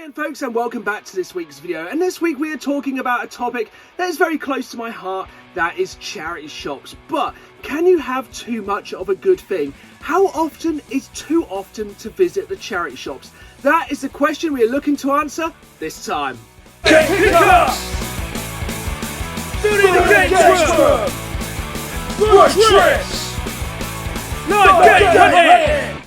again, folks, and welcome back to this week's video. And this week we are talking about a topic that is very close to my heart, that is charity shops. But can you have too much of a good thing? How often is too often to visit the charity shops? That is the question we are looking to answer this time. Pick up! Study the Gangster! Run tricks! Not get your hand!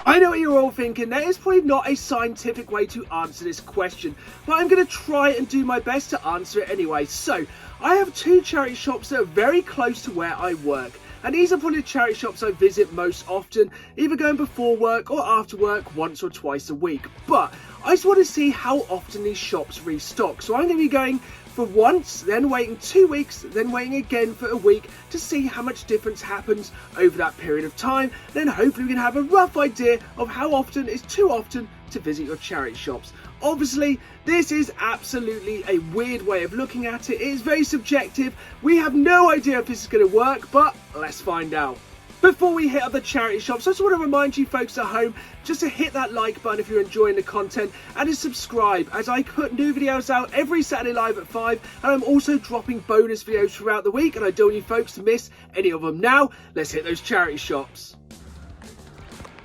I know what you're all thinking, there is probably not a scientific way to answer this question, but I'm going to try and do my best to answer it anyway. So, I have two charity shops that are very close to where I work, and these are probably the charity shops I visit most often, either going before work or after work once or twice a week. But I just want to see how often these shops restock, so I'm going to be going for once, then waiting 2 weeks, then waiting again for a week to see how much difference happens over that period of time. Then hopefully we can have a rough idea of how often is too often to visit your charity shops. Obviously, this is absolutely a weird way of looking at it. It is very subjective. We have no idea if this is going to work, but let's find out. Before we hit up the charity shops, I just want to remind you folks at home just to hit that like button if you're enjoying the content, and to subscribe, as I put new videos out every Saturday live at 5, and I'm also dropping bonus videos throughout the week, and I don't want you folks to miss any of them. Now, let's hit those charity shops.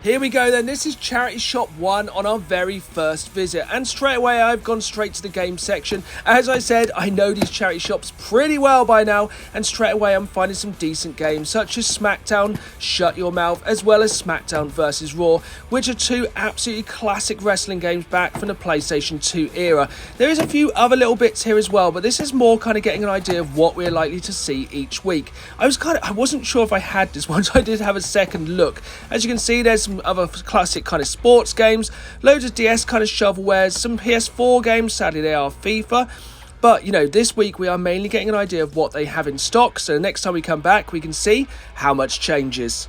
Here we go then, this is charity shop 1 on our very first visit, and straight away I've gone straight to the game section. As I said, I know these charity shops pretty well by now, and straight away I'm finding some decent games such as SmackDown, Shut Your Mouth, as well as SmackDown vs Raw, which are two absolutely classic wrestling games back from the PlayStation 2 era. There is a few other little bits here as well, but this is more kind of getting an idea of what we're likely to see each week. I wasn't sure if I had this one, so I did have a second look. As you can see, there's some other classic kind of sports games, loads of DS kind of shovelwares, some PS4 games, sadly they are FIFA. But, you know, this week we are mainly getting an idea of what they have in stock, so next time we come back we can see how much changes.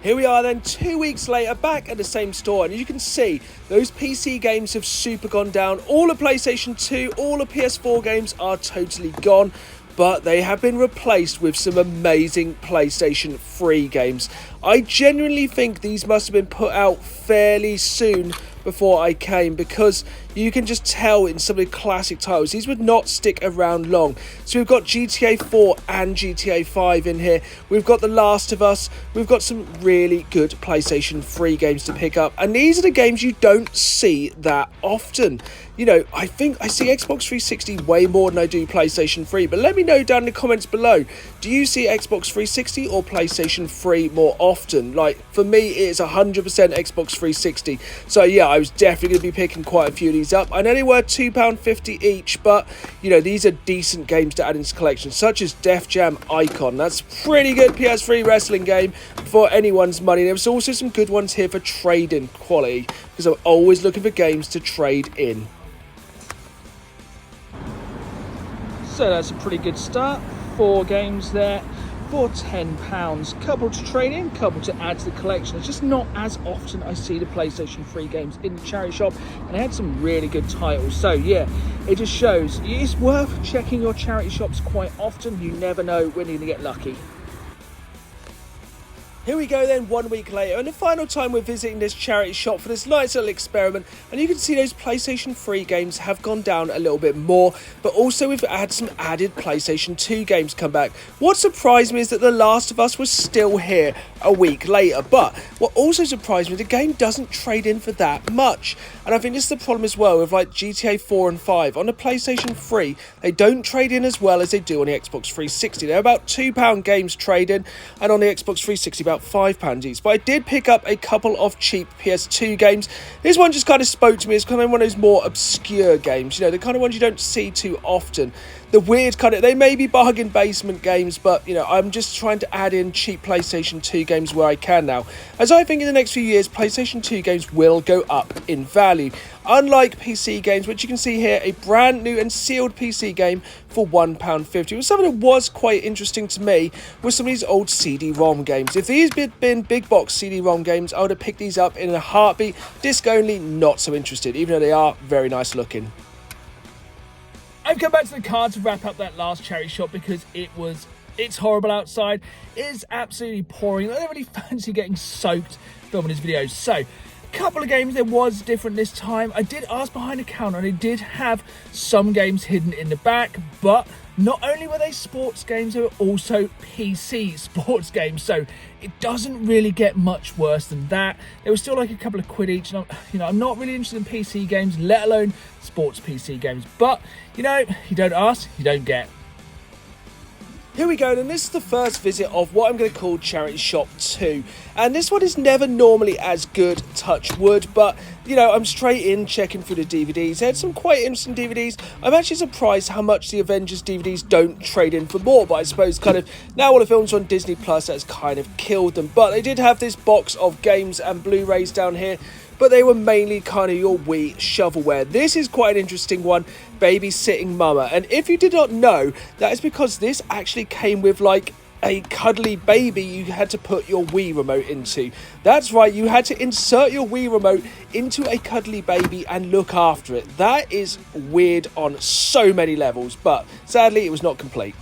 Here we are then 2 weeks later, back at the same store, and as you can see, those PC games have super gone down. All the PlayStation 2, all the PS4 games are totally gone, but they have been replaced with some amazing PlayStation 3 games. I genuinely think these must have been put out fairly soon before I came, because you can just tell in some of the classic titles these would not stick around long. So we've got GTA 4 and GTA 5 in here, we've got The Last of Us, we've got some really good PlayStation 3 games to pick up, and these are the games you don't see that often. You know, I think I see Xbox 360 way more than I do PlayStation 3, but let me know down in the comments below, do you see Xbox 360 or PlayStation 3 more often? Like, for me, it's 100% Xbox 360, so yeah, I was definitely going to be picking quite a few of these up. I know they were £2.50 each, but, you know, these are decent games to add into collection, such as Def Jam Icon. That's a pretty good PS3 wrestling game for anyone's money. There was also some good ones here for trade-in quality, because I'm always looking for games to trade in. So that's a pretty good start. 4 games there for £10. Couple to trade in, couple to add to the collection. It's just not as often I see the PlayStation 3 games in the charity shop, and they had some really good titles. So yeah, it just shows it's worth checking your charity shops quite often. You never know when you're going to get lucky. Here we go then, 1 week later, and the final time we're visiting this charity shop for this nice little experiment, and you can see those PlayStation 3 games have gone down a little bit more, but also we've had some added PlayStation 2 games come back. What surprised me is that The Last of Us was still here a week later, but what also surprised me, the game doesn't trade in for that much, and I think this is the problem as well with like GTA 4 and 5. On the PlayStation 3, they don't trade in as well as they do on the Xbox 360. They're about £2 games trade in, and on the Xbox 360 about £5 each. But I did pick up a couple of cheap PS2 games. This one just kind of spoke to me. It's kind of one of those more obscure games, you know, the kind of ones you don't see too often. The weird kind of, they may be bargain basement games, but, you know, I'm just trying to add in cheap PlayStation 2 games where I can now, as I think in the next few years PlayStation 2 games will go up in value. Unlike PC games, which you can see here, a brand new and sealed PC game for £1.50. Well, something that was quite interesting to me was some of these old CD-ROM games. If these had been big box CD-ROM games, I would have picked these up in a heartbeat. Disc only, not so interested, even though they are very nice looking. I've come back to the card to wrap up that last charity shop because it was It's horrible outside. It is absolutely pouring. I don't really fancy getting soaked filming these videos. So, a couple of games there was different this time. I did ask behind the counter and they did have some games hidden in the back, but not only were they sports games, they were also PC sports games. So it doesn't really get much worse than that. They were still like a couple of quid each, and I'm not really interested in PC games, let alone sports PC games. But you don't ask, you don't get. Here we go, and this is the first visit of what I'm going to call Charity Shop 2. And this one is never normally as good, touch wood, but, I'm straight in checking through the DVDs. They had some quite interesting DVDs. I'm actually surprised how much the Avengers DVDs don't trade in for more, but I suppose now all the films are on Disney Plus, that's kind of killed them. But they did have this box of games and Blu-rays down here, but they were mainly kind of your Wii shovelware. This is quite an interesting one, Babysitting Mama. And if you did not know, that is because this actually came with like a cuddly baby you had to put your Wii remote into. That's right, you had to insert your Wii remote into a cuddly baby and look after it. That is weird on so many levels, but sadly it was not complete.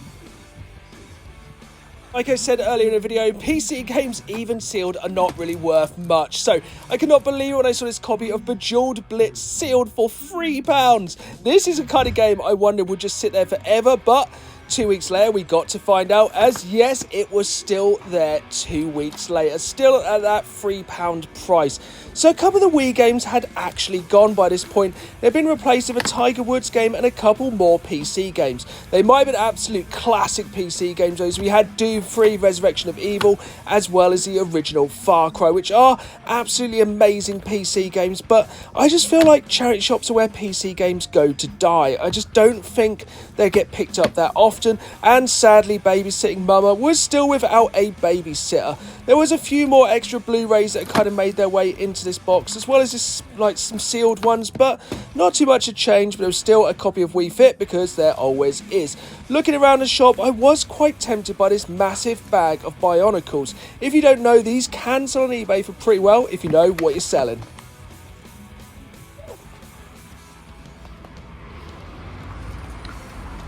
Like I said earlier in the video, PC games, even sealed, are not really worth much. So I could not believe when I saw this copy of Bejeweled Blitz sealed for £3. This is a kind of game I wondered would just sit there forever, but 2 weeks later we got to find out, as yes, it was still there 2 weeks later, still at that £3 price. So a couple of the Wii games had actually gone by this point. They've been replaced with a Tiger Woods game and a couple more PC games. They might have been absolute classic PC games, those. We had Doom 3 Resurrection of Evil, as well as the original Far Cry, which are absolutely amazing PC games, but I just feel like charity shops are where PC games go to die. I just don't think they get picked up that often, and sadly Babysitting Mama was still without a babysitter. There was a few more extra Blu-rays that kind of made their way into this box, as well as some sealed ones, but not too much had changed. But there was still a copy of Wii Fit, because there always is. Looking around the shop, I was quite tempted by this massive bag of Bionicles. If you don't know, these can sell on eBay for pretty well if you know what you're selling.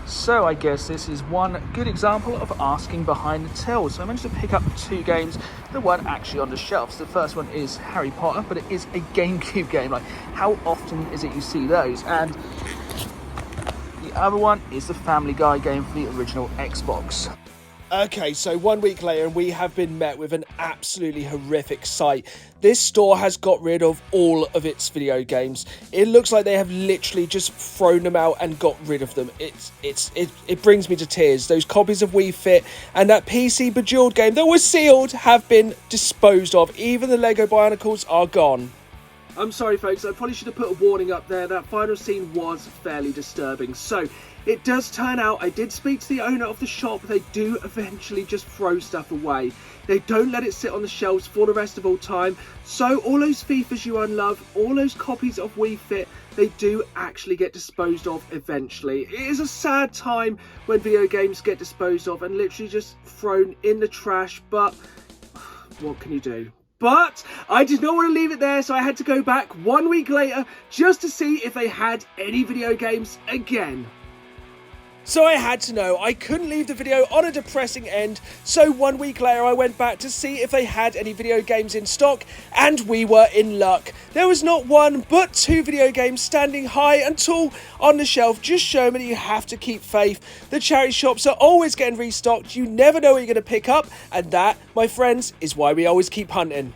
So I guess this is one good example of asking behind the till. So I managed to pick up 2 games that weren't actually on the shelves. The first one is Harry Potter, but it is a GameCube game. Like, how often is it you see those? And the other one is the Family Guy game for the original Xbox. Okay, so 1 week later and we have been met with an absolutely horrific sight. This store has got rid of all of its video games. It looks like they have literally just thrown them out and got rid of them. It brings me to tears. Those copies of Wii Fit and that PC Bejeweled game that was sealed have been disposed of. Even the Lego Bionicles are gone. I'm sorry folks, I probably should have put a warning up there. That final scene was fairly disturbing. So, it does turn out, I did speak to the owner of the shop, they do eventually just throw stuff away. They don't let it sit on the shelves for the rest of all time. So all those FIFAs you unlove, all those copies of Wii Fit, they do actually get disposed of eventually. It is a sad time when video games get disposed of and literally just thrown in the trash, but what can you do? But I did not want to leave it there, so I had to go back 1 week later just to see if they had any video games again. So I had to know. I couldn't leave the video on a depressing end, so 1 week later I went back to see if they had any video games in stock, and we were in luck. There was not 1 but 2 video games standing high and tall on the shelf, just showing me that you have to keep faith. The charity shops are always getting restocked, you never know what you're going to pick up, and that, my friends, is why we always keep hunting.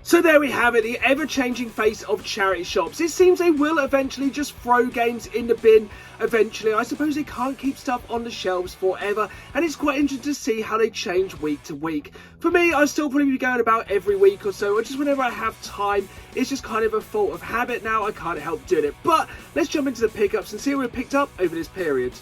So there we have it, the ever-changing face of charity shops. It seems they will eventually just throw games in the bin eventually. I suppose they can't keep stuff on the shelves forever, and it's quite interesting to see how they change week to week. For me, I'll still probably be going about every week or so, or just whenever I have time. It's just kind of a fault of habit now, I can't help doing it. But let's jump into the pickups and see what we picked up over this period.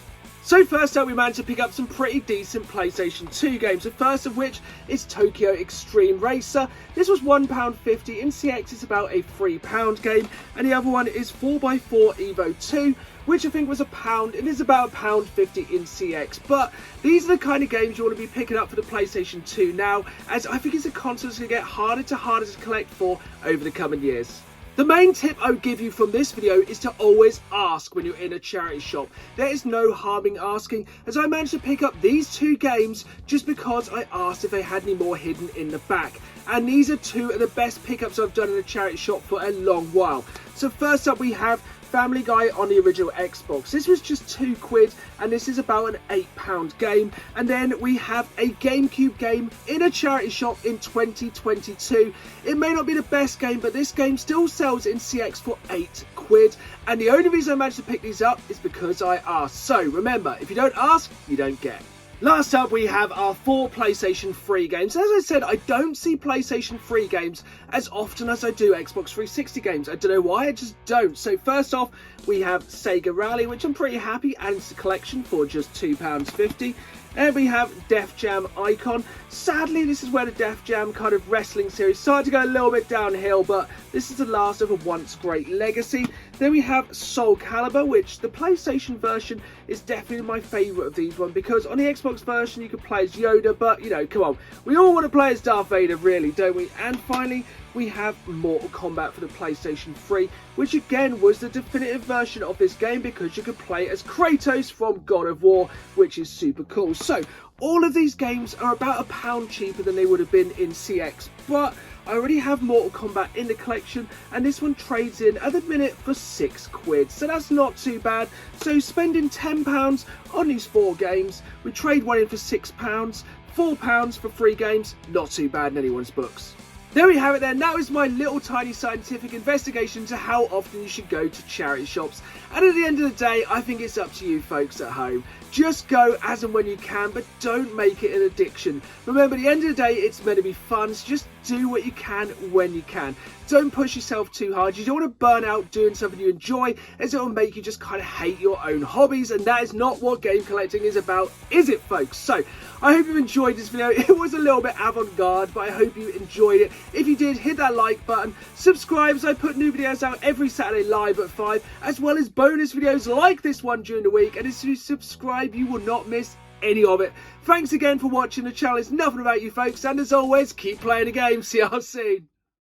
So first up, we managed to pick up some pretty decent PlayStation 2 games, the first of which is Tokyo Extreme Racer. This was £1.50, in CX it's about a £3 game, and the other one is 4x4 Evo 2, which I think was £1, and is about £1.50 in CX. But these are the kind of games you want to be picking up for the PlayStation 2 now, as I think it's a console that's going to get harder to collect for over the coming years. The main tip I would give you from this video is to always ask when you're in a charity shop. There is no harm in asking, as I managed to pick up these 2 games just because I asked if they had any more hidden in the back. And these are 2 of the best pickups I've done in a charity shop for a long while. So first up we have Family Guy on the original Xbox. This was just £2 and this is about an £8 game. And then we have a GameCube game in a charity shop in 2022. It may not be the best game, but this game still sells in CX for £8. And the only reason I managed to pick these up is because I asked. So remember, if you don't ask, you don't get. Last up, we have our 4 PlayStation 3 games. As I said, I don't see PlayStation 3 games as often as I do Xbox 360 games. I don't know why, I just don't. So first off, we have Sega Rally, which I'm pretty happy adding to the collection for just £2.50. And we have Def Jam Icon. Sadly, this is where the Def Jam kind of wrestling series started to go a little bit downhill, but this is the last of a once great legacy. Then we have Soul Calibur, which the PlayStation version is definitely my favourite of these ones, because on the Xbox version you can play as Yoda, but you know, come on, we all want to play as Darth Vader really, don't we? And finally, we have Mortal Kombat for the PlayStation 3, which again was the definitive version of this game because you could play as Kratos from God of War, which is super cool. So all of these games are about £1 cheaper than they would have been in CX, but I already have Mortal Kombat in the collection and this one trades in at the minute for £6, so that's not too bad. So spending £10 on these 4 games, we trade one in for £6, £4 for 3 games, not too bad in anyone's books. There we have it then. That was my little tiny scientific investigation into how often you should go to charity shops. And at the end of the day, I think it's up to you folks at home. Just go as and when you can, but don't make it an addiction. Remember, at the end of the day, it's meant to be fun, so just do what you can when you can. Don't push yourself too hard. You don't want to burn out doing something you enjoy, as it will make you just kind of hate your own hobbies, and that is not what game collecting is about, is it folks? So, I hope you enjoyed this video. It was a little bit avant-garde, but I hope you enjoyed it. If you did, hit that like button, subscribe as I put new videos out every Saturday live at 5, as well as bonus videos like this one during the week, and if you subscribe, you will not miss any of it. Thanks again for watching. The channel is nothing about you folks, and as always, keep playing the game. See y'all soon.